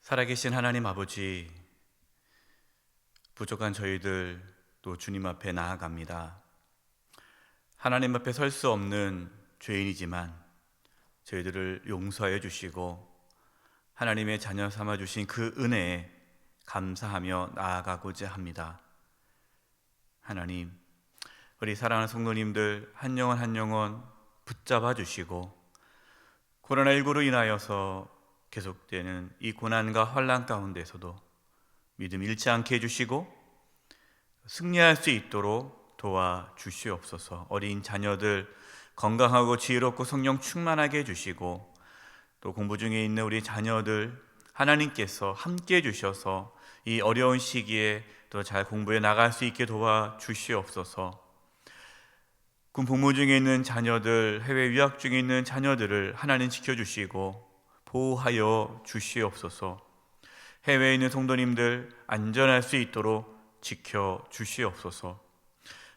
살아계신 하나님 아버지, 부족한 저희들 또 주님 앞에 나아갑니다. 하나님 앞에 설 수 없는 죄인이지만 저희들을 용서하여 주시고 하나님의 자녀 삼아 주신 그 은혜에 감사하며 나아가고자 합니다. 하나님, 우리 사랑하는 성도님들 한 영혼 한 영혼 붙잡아 주시고 코로나19로 인하여서 계속되는 이 고난과 환난 가운데서도 믿음 잃지 않게 해주시고 승리할 수 있도록 도와주시옵소서. 어린 자녀들 건강하고 지혜롭고 성령 충만하게 해주시고 또 공부 중에 있는 우리 자녀들 하나님께서 함께 해주셔서 이 어려운 시기에 또 잘 공부해 나갈 수 있게 도와주시옵소서. 군 복무 중에 있는 자녀들, 해외 유학 중에 있는 자녀들을 하나님 지켜주시고 보호하여 주시옵소서. 해외에 있는 성도님들 안전할 수 있도록 지켜주시옵소서.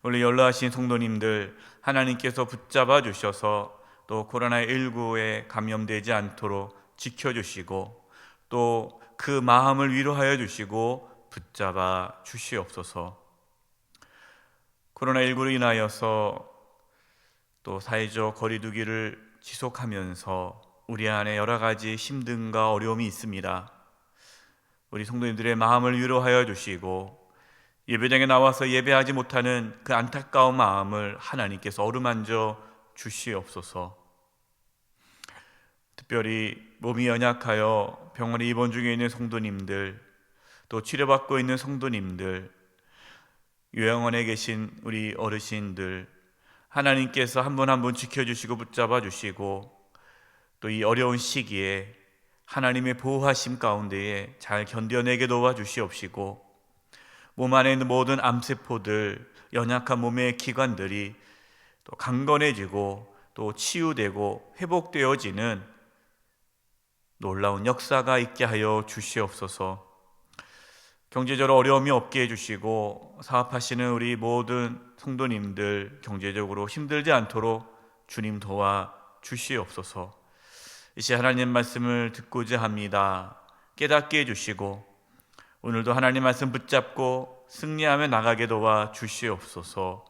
원래 연로하신 성도님들 하나님께서 붙잡아 주셔서 또 코로나19에 감염되지 않도록 지켜주시고 또 그 마음을 위로하여 주시고 붙잡아 주시옵소서. 코로나19로 인하여서 또 사회적 거리두기를 지속하면서 우리 안에 여러 가지 힘듦과 어려움이 있습니다. 우리 성도님들의 마음을 위로하여 주시고 예배당에 나와서 예배하지 못하는 그 안타까운 마음을 하나님께서 어루만져 주시옵소서. 특별히 몸이 연약하여 병원에 입원 중에 있는 성도님들, 또 치료받고 있는 성도님들, 요양원에 계신 우리 어르신들 하나님께서 한 분 한 분 지켜주시고 붙잡아 주시고 또 이 어려운 시기에 하나님의 보호하심 가운데에 잘 견뎌내게 도와주시옵시고 몸 안에 있는 모든 암세포들, 연약한 몸의 기관들이 또 강건해지고 또 치유되고 회복되어지는 놀라운 역사가 있게 하여 주시옵소서. 경제적으로 어려움이 없게 해주시고 사업하시는 우리 모든 성도님들 경제적으로 힘들지 않도록 주님 도와주시옵소서. 이 시간 하나님 말씀을 듣고자 합니다. 깨닫게 해주시고 오늘도 하나님 말씀 붙잡고 승리하며 나가게 도와주시옵소서.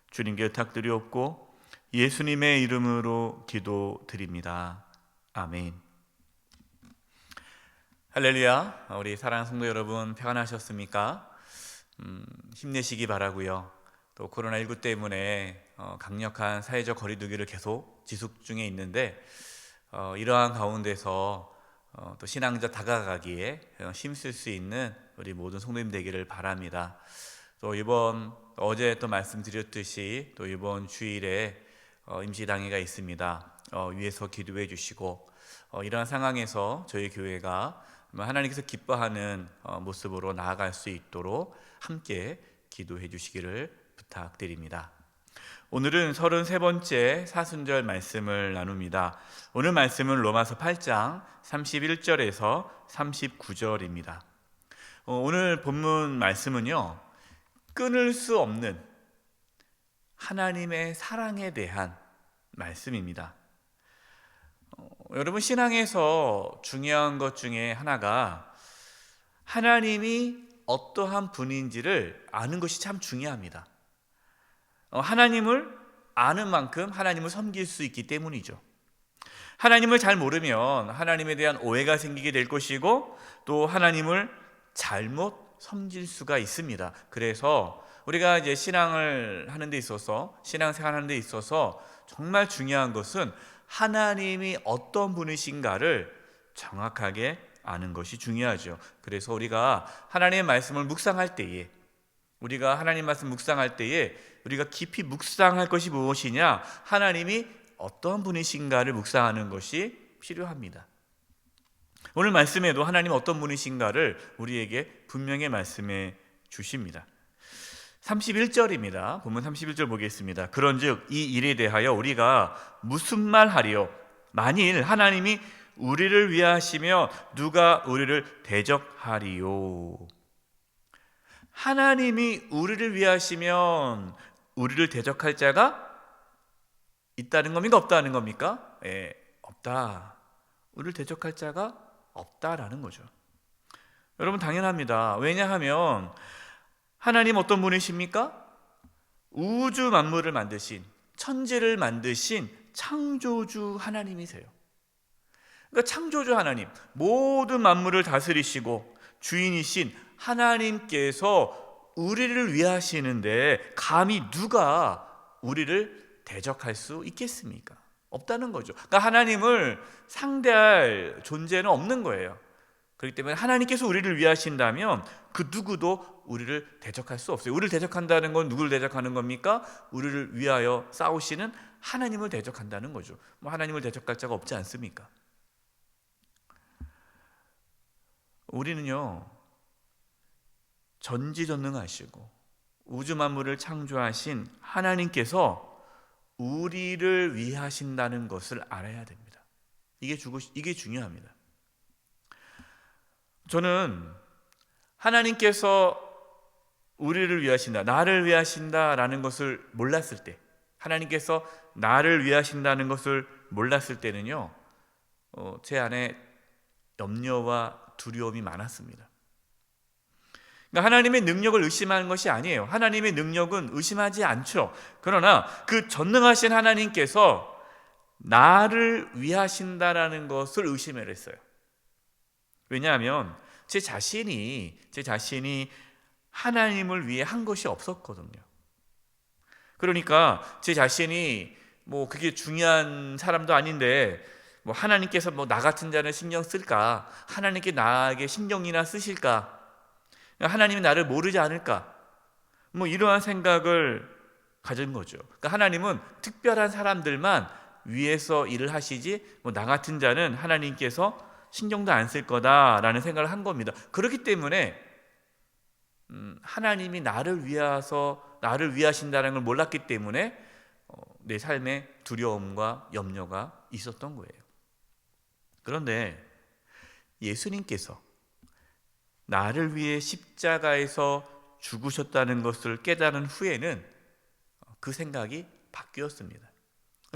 주님께 부탁드리옵고 예수님의 이름으로 기도드립니다. 아멘. 할렐루야. 우리 사랑하는 성도 여러분 평안하셨습니까? 힘내시기 바라고요. 또 코로나19 때문에 강력한 사회적 거리두기를 계속 지속 중에 있는데 이러한 가운데서 또 신앙자 다가가기에 힘쓸 수 있는 우리 모든 성도님 되기를 바랍니다. 또 어제 또 말씀드렸듯이 또 이번 주일에 임시당회가 있습니다. 위에서 기도해 주시고 이러한 상황에서 저희 교회가 하나님께서 기뻐하는 모습으로 나아갈 수 있도록 함께 기도해 주시기를 부탁드립니다. 오늘은 33번째 사순절 말씀을 나눕니다. 오늘 말씀은 로마서 8장 31절에서 39절입니다. 오늘 본문 말씀은요, 끊을 수 없는 하나님의 사랑에 대한 말씀입니다. 여러분, 신앙에서 중요한 것 중에 하나가 하나님이 어떠한 분인지를 아는 것이 참 중요합니다. 하나님을 아는 만큼 하나님을 섬길 수 있기 때문이죠. 하나님을 잘 모르면 하나님에 대한 오해가 생기게 될 것이고 또 하나님을 잘못 섬길 수가 있습니다. 그래서 우리가 이제 신앙을 하는 데 있어서, 신앙생활 하는 데 있어서 정말 중요한 것은 하나님이 어떤 분이신가를 정확하게 아는 것이 중요하죠. 그래서 우리가 하나님의 말씀을 묵상할 때에, 우리가 하나님 말씀 묵상할 때에 우리가 깊이 묵상할 것이 무엇이냐? 하나님이 어떤 분이신가를 묵상하는 것이 필요합니다. 오늘 말씀에도 하나님 어떤 분이신가를 우리에게 분명히 말씀해 주십니다. 31절입니다. 본문 31절 보겠습니다. 그런즉 이 일에 대하여 우리가 무슨 말 하리요? 만일 하나님이 우리를 위하시며 누가 우리를 대적하리요? 하나님이 우리를 위하시면 우리를 대적할 자가 있다는 겁니까? 없다는 겁니까? 없다. 우리를 대적할 자가 없다라는 거죠. 여러분, 당연합니다. 왜냐하면 하나님 어떤 분이십니까? 우주 만물을 만드신, 천지를 만드신 창조주 하나님이세요. 그러니까 창조주 하나님, 모든 만물을 다스리시고 주인이신 하나님께서 우리를 위하시는데 감히 누가 우리를 대적할 수 있겠습니까? 없다는 거죠. 그러니까 하나님을 상대할 존재는 없는 거예요. 그렇기 때문에 하나님께서 우리를 위하신다면 그 누구도 우리를 대적할 수 없어요. 우리를 대적한다는 건 누구를 대적하는 겁니까? 우리를 위하여 싸우시는 하나님을 대적한다는 거죠. 뭐 하나님을 대적할 자가 없지 않습니까? 우리는요, 전지전능하시고 우주 만물을 창조하신 하나님께서 우리를 위하신다는 것을 알아야 됩니다. 이게 중요합니다. 저는 하나님께서 우리를 위하신다, 나를 위하신다라는 것을 몰랐을 때, 하나님께서 나를 위하신다는 것을 몰랐을 때는요, 제 안에 염려와 두려움이 많았습니다. 그러니까 하나님의 능력을 의심하는 것이 아니에요. 하나님의 능력은 의심하지 않죠. 그러나 그 전능하신 하나님께서 나를 위하신다라는 것을 의심을 했어요. 왜냐하면 제 자신이 하나님을 위해 한 것이 없었거든요. 그러니까 제 자신이 뭐 그게 중요한 사람도 아닌데 뭐 하나님께서 뭐 나 같은 자는 신경 쓸까? 하나님께 나에게 신경이나 쓰실까? 하나님이 나를 모르지 않을까? 뭐 이러한 생각을 가진 거죠. 그러니까 하나님은 특별한 사람들만 위해서 일을 하시지 뭐 나 같은 자는 하나님께서 신경도 안 쓸 거다라는 생각을 한 겁니다. 그렇기 때문에 하나님이 나를 위하신다는 걸 몰랐기 때문에 내 삶에 두려움과 염려가 있었던 거예요. 그런데 예수님께서 나를 위해 십자가에서 죽으셨다는 것을 깨달은 후에는 그 생각이 바뀌었습니다.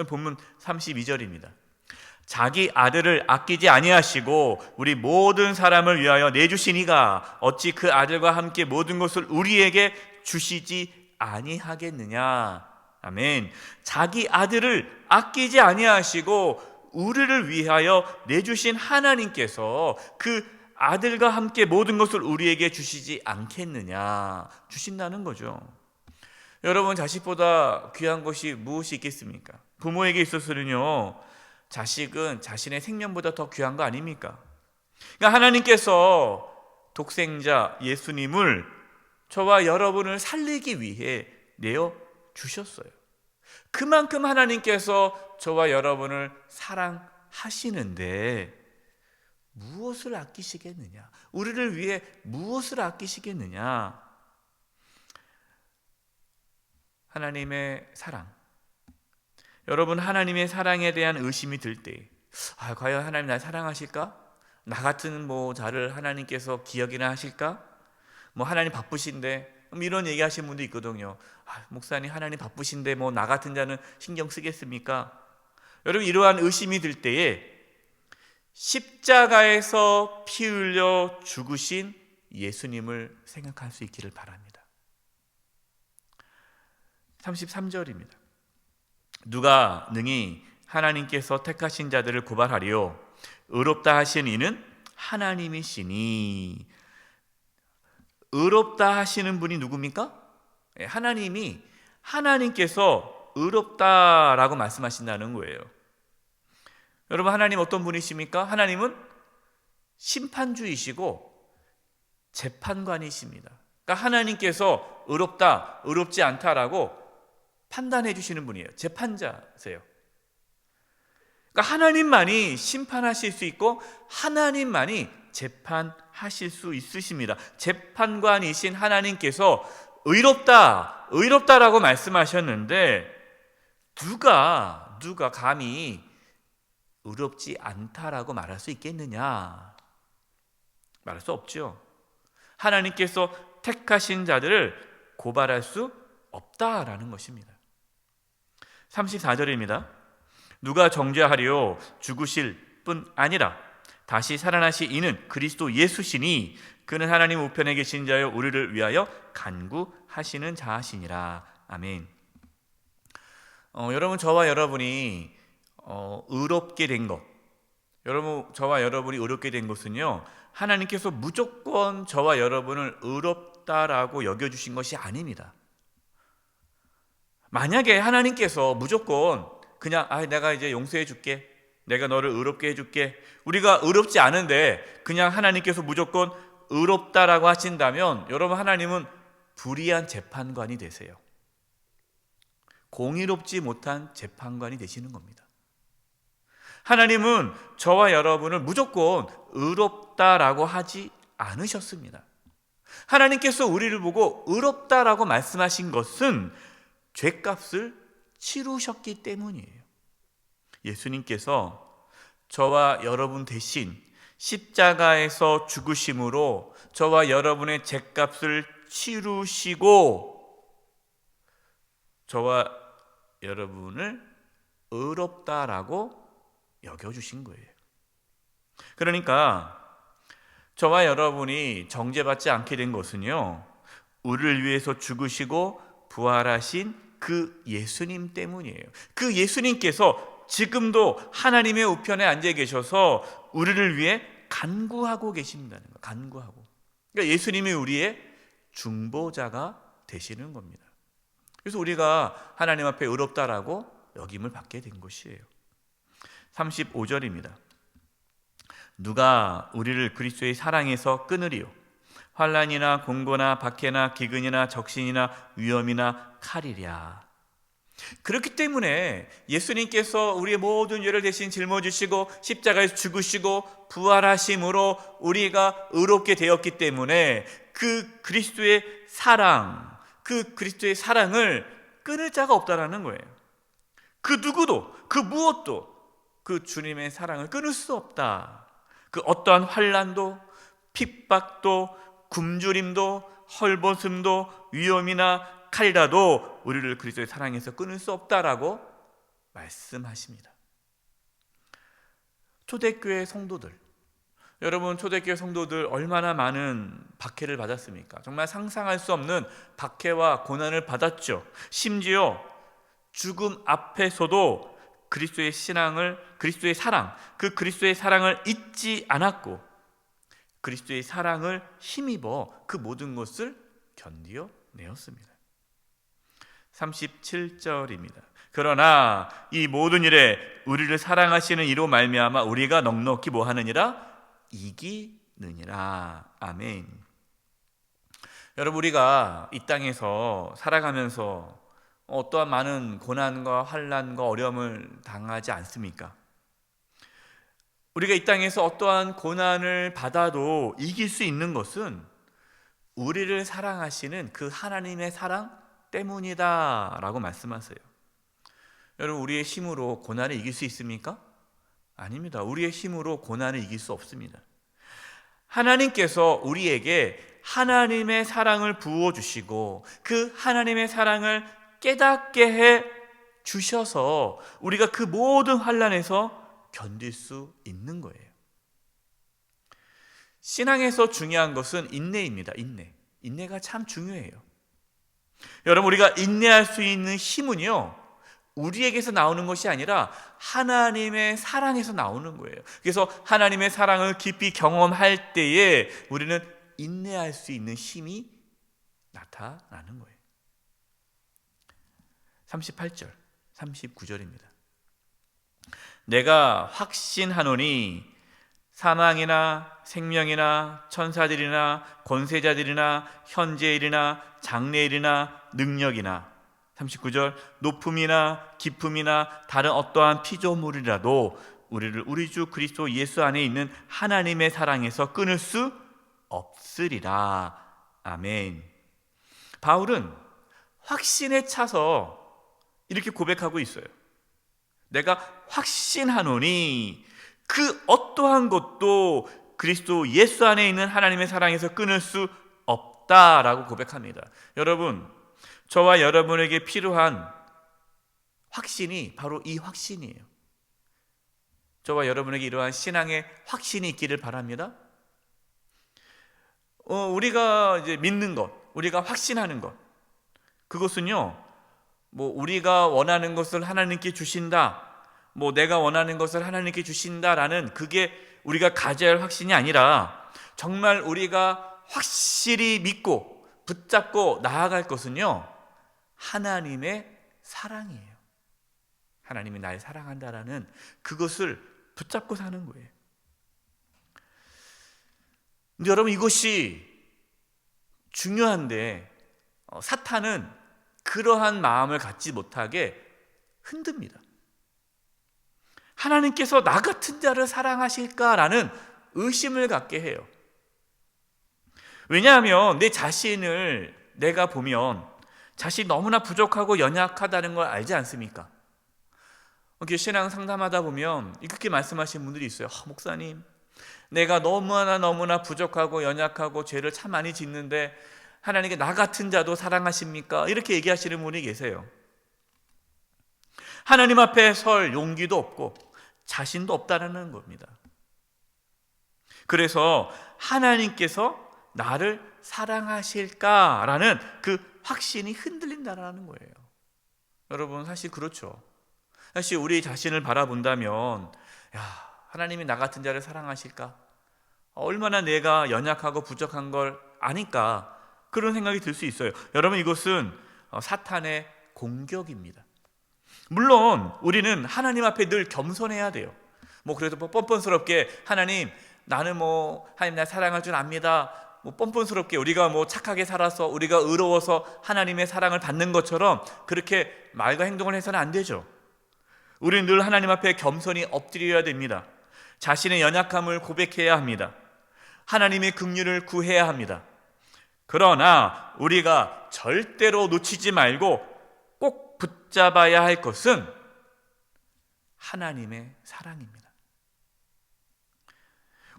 본문 32절입니다. 자기 아들을 아끼지 아니하시고 우리 모든 사람을 위하여 내주시니가 어찌 그 아들과 함께 모든 것을 우리에게 주시지 아니하겠느냐. 아멘. 자기 아들을 아끼지 아니하시고 우리를 위하여 내주신 하나님께서 그 아들과 함께 모든 것을 우리에게 주시지 않겠느냐. 주신다는 거죠. 여러분, 자식보다 귀한 것이 무엇이 있겠습니까? 부모에게 있어서는요, 자식은 자신의 생명보다 더 귀한 거 아닙니까? 그러니까 하나님께서 독생자 예수님을 저와 여러분을 살리기 위해 내어 주셨어요. 그만큼 하나님께서 저와 여러분을 사랑하시는데 무엇을 아끼시겠느냐? 우리를 위해 무엇을 아끼시겠느냐? 하나님의 사랑. 여러분, 하나님의 사랑에 대한 의심이 들 때, 과연 하나님 날 사랑하실까? 나 같은 자를 하나님께서 기억이나 하실까? 하나님 바쁘신데, 이런 얘기 하시는 분도 있거든요. 목사님, 하나님 바쁘신데 나 같은 자는 신경 쓰겠습니까? 여러분, 이러한 의심이 들 때에 십자가에서 피 흘려 죽으신 예수님을 생각할 수 있기를 바랍니다. 33절입니다. 누가 능히 하나님께서 택하신 자들을 고발하리요? 의롭다 하신 이는 하나님이시니. 의롭다 하시는 분이 누굽니까? 하나님께서 의롭다라고 말씀하신다는 거예요. 여러분, 하나님 어떤 분이십니까? 하나님은 심판주이시고 재판관이십니다. 그러니까 하나님께서 의롭다, 의롭지 않다라고 판단해 주시는 분이에요. 재판자세요. 그러니까 하나님만이 심판하실 수 있고 하나님만이 재판하실 수 있으십니다. 재판관이신 하나님께서 의롭다라고 말씀하셨는데 누가 감히 의롭지 않다라고 말할 수 있겠느냐? 말할 수 없죠. 하나님께서 택하신 자들을 고발할 수 없다라는 것입니다. 34절입니다. 누가 정죄하리요? 죽으실 뿐 아니라 다시 살아나신 이는 그리스도 예수시니 그는 하나님 우편에 계신 자여 우리를 위하여 간구하시는 자하시니라. 아멘. 여러분, 저와 여러분이 의롭게 된 것, 여러분, 저와 여러분이 의롭게 된 것은요, 하나님께서 무조건 저와 여러분을 의롭다라고 여겨주신 것이 아닙니다. 만약에 하나님께서 무조건 그냥 내가 이제 용서해 줄게, 내가 너를 의롭게 해줄게, 우리가 의롭지 않은데 그냥 하나님께서 무조건 의롭다라고 하신다면, 여러분, 하나님은 불의한 재판관이 되세요. 공의롭지 못한 재판관이 되시는 겁니다. 하나님은 저와 여러분을 무조건 의롭다라고 하지 않으셨습니다. 하나님께서 우리를 보고 의롭다라고 말씀하신 것은 죄값을 치르셨기 때문이에요. 예수님께서 저와 여러분 대신 십자가에서 죽으심으로 저와 여러분의 죄값을 치르시고 저와 여러분을 의롭다라고 여겨주신 거예요. 그러니까 저와 여러분이 정죄받지 않게 된 것은요, 우리를 위해서 죽으시고 부활하신 그 예수님 때문이에요. 그 예수님께서 지금도 하나님의 우편에 앉아 계셔서 우리를 위해 간구하고 계신다는 거예요. 간구하고. 그러니까 예수님이 우리의 중보자가 되시는 겁니다. 그래서 우리가 하나님 앞에 의롭다라고 여김을 받게 된 것이에요. 35절입니다. 누가 우리를 그리스도의 사랑에서 끊으리요? 환난이나 공고나 박해나 기근이나 적신이나 위험이나 칼이랴. 그렇기 때문에 예수님께서 우리의 모든 죄를 대신 짊어지시고 십자가에서 죽으시고 부활하심으로 우리가 의롭게 되었기 때문에 그 그리스도의 사랑, 그 그리스도의 사랑을 끊을 자가 없다라는 거예요. 그 누구도, 그 무엇도 그 주님의 사랑을 끊을 수 없다. 그 어떠한 환난도, 핍박도, 굶주림도, 헐벗음도, 위험이나 칼이라도 우리를 그리스도의 사랑에서 끊을 수 없다라고 말씀하십니다. 초대교회 성도들, 여러분, 초대교회 성도들 얼마나 많은 박해를 받았습니까? 정말 상상할 수 없는 박해와 고난을 받았죠. 심지어 죽음 앞에서도 그리스도의 신앙을, 그리스도의 사랑, 그 그리스도의 사랑을 잊지 않았고 그리스도의 사랑을 힘입어 그 모든 것을 견디어내었습니다. 37절입니다. 그러나 이 모든 일에 우리를 사랑하시는 이로 말미암아 우리가 넉넉히 뭐하느니라? 이기느니라. 아멘. 여러분, 우리가 이 땅에서 살아가면서 어떠한 많은 고난과 환난과 어려움을 당하지 않습니까? 우리가 이 땅에서 어떠한 고난을 받아도 이길 수 있는 것은 우리를 사랑하시는 그 하나님의 사랑 때문이다 라고 말씀하세요. 여러분, 우리의 힘으로 고난을 이길 수 있습니까? 아닙니다. 우리의 힘으로 고난을 이길 수 없습니다. 하나님께서 우리에게 하나님의 사랑을 부어주시고 그 하나님의 사랑을 깨닫게 해 주셔서 우리가 그 모든 환난에서 견딜 수 있는 거예요. 신앙에서 중요한 것은 인내입니다. 인내가 참 중요해요. 여러분, 우리가 인내할 수 있는 힘은요, 우리에게서 나오는 것이 아니라 하나님의 사랑에서 나오는 거예요. 그래서 하나님의 사랑을 깊이 경험할 때에 우리는 인내할 수 있는 힘이 나타나는 거예요. 38절, 39절입니다. 내가 확신하노니 사망이나 생명이나 천사들이나 권세자들이나 현재일이나 장래일이나 능력이나 39절 높음이나 깊음이나 다른 어떠한 피조물이라도 우리를 우리 주 그리스도 예수 안에 있는 하나님의 사랑에서 끊을 수 없으리라. 아멘. 바울은 확신에 차서 이렇게 고백하고 있어요. 내가 확신하노니 그 어떠한 것도 그리스도 예수 안에 있는 하나님의 사랑에서 끊을 수 없다라고 고백합니다. 여러분, 저와 여러분에게 필요한 확신이 바로 이 확신이에요. 저와 여러분에게 이러한 신앙의 확신이 있기를 바랍니다. 우리가 이제 믿는 것, 우리가 확신하는 것, 그것은요, 우리가 원하는 것을 하나님께 주신다, 내가 원하는 것을 하나님께 주신다라는 그게 우리가 가져야 할 확신이 아니라 정말 우리가 확실히 믿고 붙잡고 나아갈 것은요, 하나님의 사랑이에요. 하나님이 날 사랑한다라는 그것을 붙잡고 사는 거예요. 근데 여러분, 이것이 중요한데 사탄은 그러한 마음을 갖지 못하게 흔듭니다. 하나님께서 나 같은 자를 사랑하실까라는 의심을 갖게 해요. 왜냐하면 내 자신을 내가 보면 자신이 너무나 부족하고 연약하다는 걸 알지 않습니까? 신앙 상담하다 보면 이렇게 말씀하시는 분들이 있어요. 목사님, 내가 너무나 부족하고 연약하고 죄를 참 많이 짓는데 하나님께 나 같은 자도 사랑하십니까? 이렇게 얘기하시는 분이 계세요. 하나님 앞에 설 용기도 없고 자신도 없다는 겁니다. 그래서 하나님께서 나를 사랑하실까라는 그 확신이 흔들린다는 거예요. 여러분, 사실 그렇죠. 사실 우리 자신을 바라본다면, 하나님이 나 같은 자를 사랑하실까? 얼마나 내가 연약하고 부족한 걸 아니까 그런 생각이 들 수 있어요. 여러분, 이것은 사탄의 공격입니다. 물론 우리는 하나님 앞에 늘 겸손해야 돼요. 그래도 뻔뻔스럽게 하나님, 나는 하나님 날 사랑할 줄 압니다. 뻔뻔스럽게 우리가 착하게 살아서 우리가 의로워서 하나님의 사랑을 받는 것처럼 그렇게 말과 행동을 해서는 안 되죠. 우리는 늘 하나님 앞에 겸손히 엎드려야 됩니다. 자신의 연약함을 고백해야 합니다. 하나님의 긍휼을 구해야 합니다. 그러나 우리가 절대로 놓치지 말고 꼭 붙잡아야 할 것은 하나님의 사랑입니다.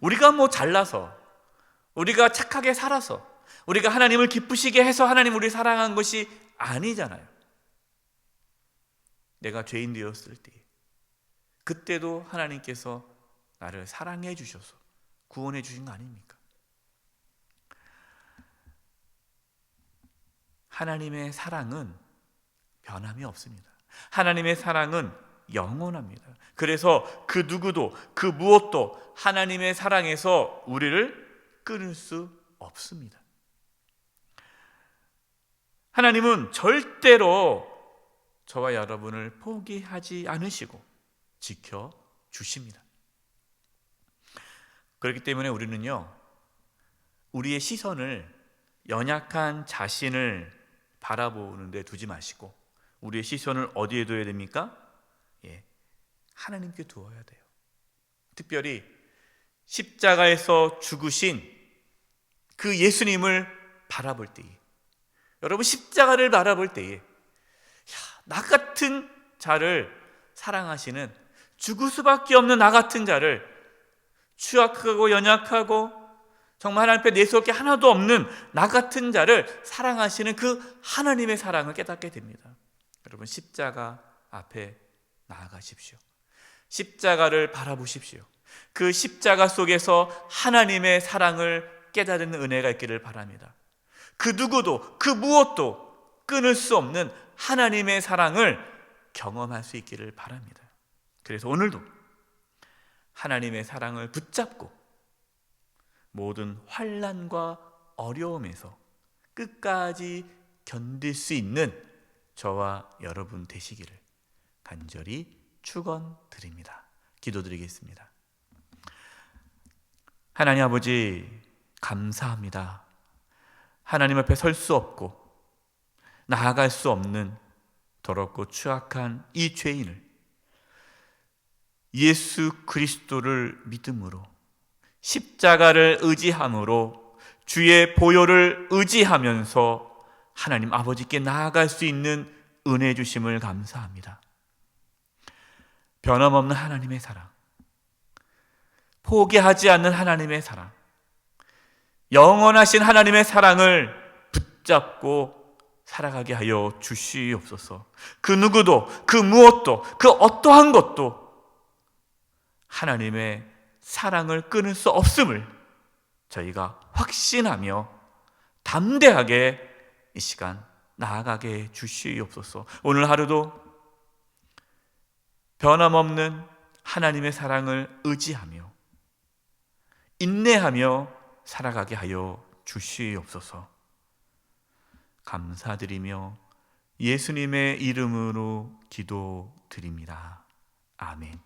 우리가 잘나서, 우리가 착하게 살아서, 우리가 하나님을 기쁘시게 해서 하나님 우리 사랑한 것이 아니잖아요. 내가 죄인 되었을 때, 그때도 하나님께서 나를 사랑해 주셔서 구원해 주신 거 아닙니까? 하나님의 사랑은 변함이 없습니다. 하나님의 사랑은 영원합니다. 그래서 그 누구도 그 무엇도 하나님의 사랑에서 우리를 끊을 수 없습니다. 하나님은 절대로 저와 여러분을 포기하지 않으시고 지켜주십니다. 그렇기 때문에 우리는요, 우리의 시선을 연약한 자신을 바라보는 데 두지 마시고 우리의 시선을 어디에 둬야 됩니까? 하나님께 두어야 돼요. 특별히 십자가에서 죽으신 그 예수님을 바라볼 때에, 여러분, 십자가를 바라볼 때에 나 같은 자를 사랑하시는, 죽을 수밖에 없는 나 같은 자를, 추악하고 연약하고 정말 하나님 앞에 내세울 게 하나도 없는 나 같은 자를 사랑하시는 그 하나님의 사랑을 깨닫게 됩니다. 여러분, 십자가 앞에 나아가십시오. 십자가를 바라보십시오. 그 십자가 속에서 하나님의 사랑을 깨달은 은혜가 있기를 바랍니다. 그 누구도 그 무엇도 끊을 수 없는 하나님의 사랑을 경험할 수 있기를 바랍니다. 그래서 오늘도 하나님의 사랑을 붙잡고 모든 환난과 어려움에서 끝까지 견딜 수 있는 저와 여러분 되시기를 간절히 축원드립니다. 기도드리겠습니다. 하나님 아버지, 감사합니다. 하나님 앞에 설 수 없고 나아갈 수 없는 더럽고 추악한 이 죄인을 예수 그리스도를 믿음으로, 십자가를 의지함으로, 주의 보혈을 의지하면서 하나님 아버지께 나아갈 수 있는 은혜 주심을 감사합니다. 변함없는 하나님의 사랑, 포기하지 않는 하나님의 사랑, 영원하신 하나님의 사랑을 붙잡고 살아가게 하여 주시옵소서. 그 누구도 그 무엇도 그 어떠한 것도 하나님의 사랑을 끊을 수 없음을 저희가 확신하며 담대하게 이 시간 나아가게 주시옵소서. 오늘 하루도 변함없는 하나님의 사랑을 의지하며 인내하며 살아가게 하여 주시옵소서. 감사드리며 예수님의 이름으로 기도드립니다. 아멘.